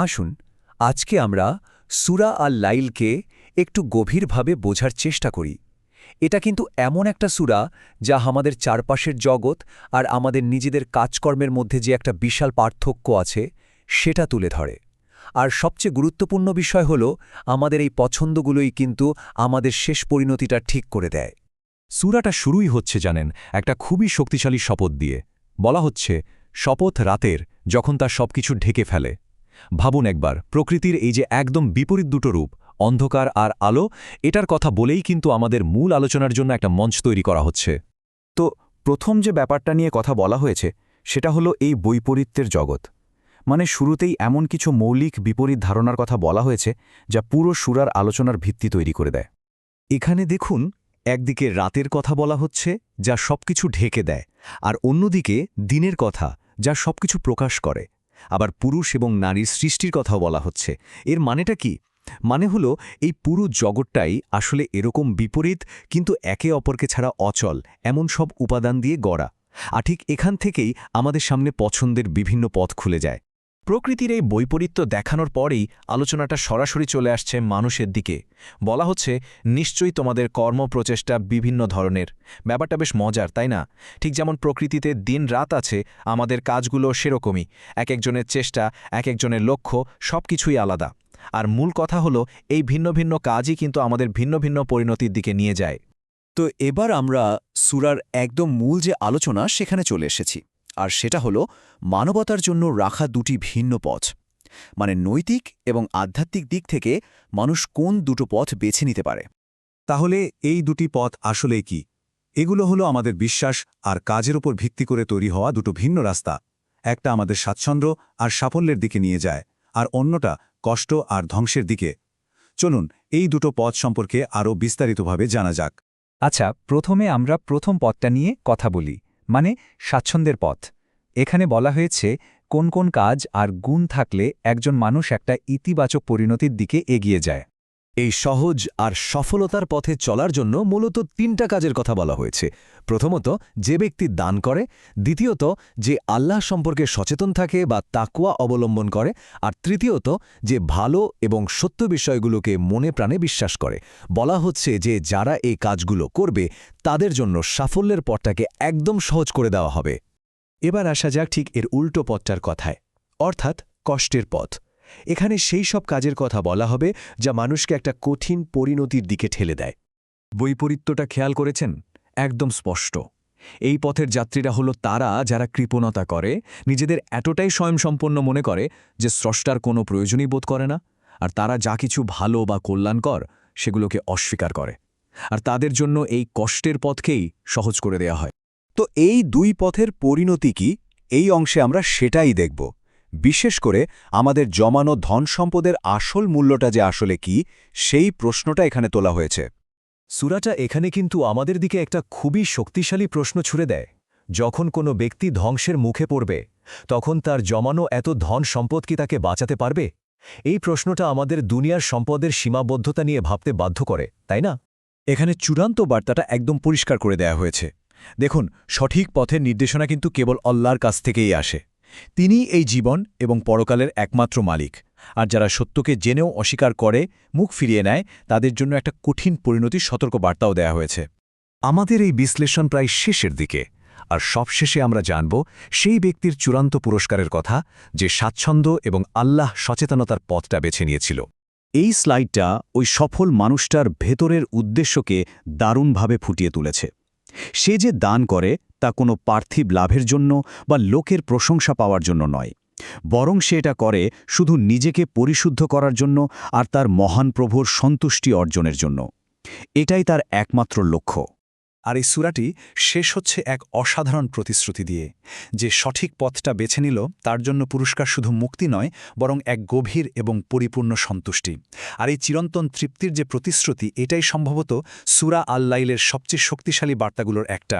আসুন আজকে আমরা সূরা আল লাইলকে একটু গভীরভাবে বোঝার চেষ্টা করি। এটা কিন্তু এমন একটা সূরা যা আমাদের চারপাশের জগৎ আর আমাদের নিজেদের কাজকর্মের মধ্যে যে একটা বিশাল পার্থক্য আছে সেটা তুলে ধরে। আর সবচেয়ে গুরুত্বপূর্ণ বিষয় হল আমাদের এই পছন্দগুলোই কিন্তু আমাদের শেষ পরিণতিটা ঠিক করে দেয়। সূরাটা শুরুই হচ্ছে জানেন একটা খুবই শক্তিশালী শপথ দিয়ে। বলা হচ্ছে শপথ রাতের, যখন তা সবকিছু ঢেকে ফেলে। ভাবুন একবার, প্রকৃতির এই যে একদম বিপরীত দুটো রূপ, অন্ধকার আর আলো, এটার কথা বলেই কিন্তু আমাদের মূল আলোচনার জন্য একটা মঞ্চ তৈরি করা হচ্ছে। তো প্রথম যে ব্যাপারটা নিয়ে কথা বলা হয়েছে সেটা হলো এই বৈপরীত্যের জগৎ। মানে শুরুতেই এমন কিছু মৌলিক বিপরীত ধারণার কথা বলা হয়েছে যা পুরো সূরার আলোচনার ভিত্তি তৈরি করে দেয়। এখানে দেখুন, একদিকে রাতের কথা বলা হচ্ছে যা সবকিছু ঢেকে দেয়, আর অন্যদিকে দিনের কথা যা সবকিছু প্রকাশ করে। আবার পুরুষ এবং নারীর সৃষ্টির কথাও বলা হচ্ছে। এর মানেটা কি? মানে হলো এই পুরো জগৎটাই আসলে এরকম বিপরীত, কিন্তু একে অপরকে ছাড়া অচল এমন সব উপাদান দিয়ে গড়া। আর ঠিক এখান থেকেই আমাদের সামনে পছন্দের বিভিন্ন পথ খুলে যায়। প্রকৃতির এই বৈপরীত্য দেখানোর পরেই আলোচনাটা সরাসরি চলে আসছে মানুষের দিকে। বলা হচ্ছে নিশ্চয়ই তোমাদের কর্মপ্রচেষ্টা বিভিন্ন ধরনের। ব্যাপারটা বেশ মজার, তাই না? ঠিক যেমন প্রকৃতিতে দিন রাত আছে, আমাদের কাজগুলো সেরকমই। একজনের চেষ্টা, একজনের লক্ষ্য, সবকিছুই আলাদা। আর মূল কথা হলো এই ভিন্ন ভিন্ন কাজই কিন্তু আমাদের ভিন্ন ভিন্ন পরিণতির দিকে নিয়ে যায়। তো এবার আমরা সূরার একদম মূল যে আলোচনা সেখানে চলে এসেছি। আর সেটা হলো মানবতার জন্য রাখা দুটি ভিন্ন পথ। মানে নৈতিক এবং আধ্যাত্মিক দিক থেকে মানুষ কোন দুটো পথ বেছে নিতে পারে। তাহলে এই দুটি পথ আসলে কি? এগুলো হলো আমাদের বিশ্বাস আর কাজের উপর ভিত্তি করে তৈরি হওয়া দুটো ভিন্ন রাস্তা। একটা আমাদের স্বাচ্ছন্দ্য আর সাফল্যের দিকে নিয়ে যায়, আর অন্যটা কষ্ট আর ধ্বংসের দিকে। চলুন এই দুটো পথ সম্পর্কে আরও বিস্তারিতভাবে জানা যাক। আচ্ছা, প্রথমে আমরা প্রথম পথটা নিয়ে কথা বলি, মানে স্বাচ্ছন্দ্যের পথ। এখানে বলা হয়েছে কোন কোন কাজ আর গুণ থাকলে একজন মানুষ একটা ইতিবাচক পরিণতির দিকে এগিয়ে যায়। এই সহজ আর সফলতার পথে চলার জন্য মূলত তিনটা কাজের কথা বলা হয়েছে। প্রথমত, যে ব্যক্তি দান করে। দ্বিতীয়ত, যে আল্লাহ সম্পর্কে সচেতন থাকে বা তাকওয়া অবলম্বন করে। আর তৃতীয়ত, যে ভালো এবং সত্য বিষয়গুলোকে মনে প্রাণে বিশ্বাস করে। বলা হচ্ছে যে যারা এই কাজগুলো করবে তাদের জন্য সাফল্যের পথটাকে একদম সহজ করে দেওয়া হবে। এবার আসা যাক ঠিক এর উল্টো পথটার কথায়, অর্থাৎ কষ্টের পথ। এখানে সেই সব কাজের কথা বলা হবে যা মানুষকে একটা কঠিন পরিণতির দিকে ঠেলে দেয়। বৈপরীত্যটা খেয়াল করেছেন? একদম স্পষ্ট। এই পথের যাত্রীরা হলো তারা যারা কৃপণতা করে, নিজেদের এতটাই স্বয়ংসম্পন্ন মনে করে যে স্রষ্টার কোনো প্রয়োজনই বোধ করে না, আর তারা যা কিছু ভালো বা কল্যাণকর সেগুলোকে অস্বীকার করে। আর তাদের জন্য এই কষ্টের পথকেই সহজ করে দেয়া হয়। তো এই দুই পথের পরিণতি কি, এই অংশে আমরা সেটাই দেখব। বিশেষ করে আমাদের জমানো ধন সম্পদের আসল মূল্যটা যে আসলে কি, সেই প্রশ্নটা এখানে তোলা হয়েছে। সূরাটা এখানে কিন্তু আমাদের দিকে একটা খুবই শক্তিশালী প্রশ্ন ছুড়ে দেয়। যখন কোনো ব্যক্তি ধ্বংসের মুখে পড়বে, তখন তার জমানো এত ধন সম্পদ কি তাকে বাঁচাতে পারবে? এই প্রশ্নটা আমাদের দুনিয়ার সম্পদের সীমাবদ্ধতা নিয়ে ভাবতে বাধ্য করে, তাই না? এখানে চূড়ান্ত বার্তাটা একদম পরিষ্কার করে দেয়া হয়েছে। দেখুন, সঠিক পথের নির্দেশনা কিন্তু কেবল আল্লাহর কাছ থেকেই আসে। তিনিই এই জীবন এবং পরকালের একমাত্র মালিক। আর যারা সত্যকে জেনেও অস্বীকার করে, মুখ ফিরিয়ে নেয়, তাদের জন্য একটা কঠিন পরিণতির সতর্ক বার্তাও দেয়া হয়েছে। আমাদের এই বিশ্লেষণ প্রায় শেষের দিকে, আর সবশেষে আমরা জানব সেই ব্যক্তির চূড়ান্ত পুরস্কারের কথা যে স্বাচ্ছন্দ্য এবং আল্লাহ সচেতনতার পথটা বেছে নিয়েছিল। এই স্লাইডটা ওই সফল মানুষটার ভেতরের উদ্দেশ্যকে দারুণভাবে ফুটিয়ে তুলেছে। সে যে দান করে তা কোনো পার্থিব লাভের জন্য বা লোকের প্রশংসা পাওয়ার জন্য নয়, বরং সে এটা করে শুধু নিজেকে পরিশুদ্ধ করার জন্য আর তার মহান প্রভুর সন্তুষ্টি অর্জনের জন্য। এটাই তার একমাত্র লক্ষ্য। আর এই সূরাটি শেষ হচ্ছে এক অসাধারণ প্রতিশ্রুতি দিয়ে, যে সঠিক পথটা বেছে নিল তার জন্য পুরস্কার শুধু মুক্তি নয়, বরং এক গভীর এবং পরিপূর্ণ সন্তুষ্টি। আর এই চিরন্তন তৃপ্তির যে প্রতিশ্রুতি, এটাই সম্ভবত সূরা আল লাইলের সবচেয়ে শক্তিশালী বার্তাগুলোর একটা।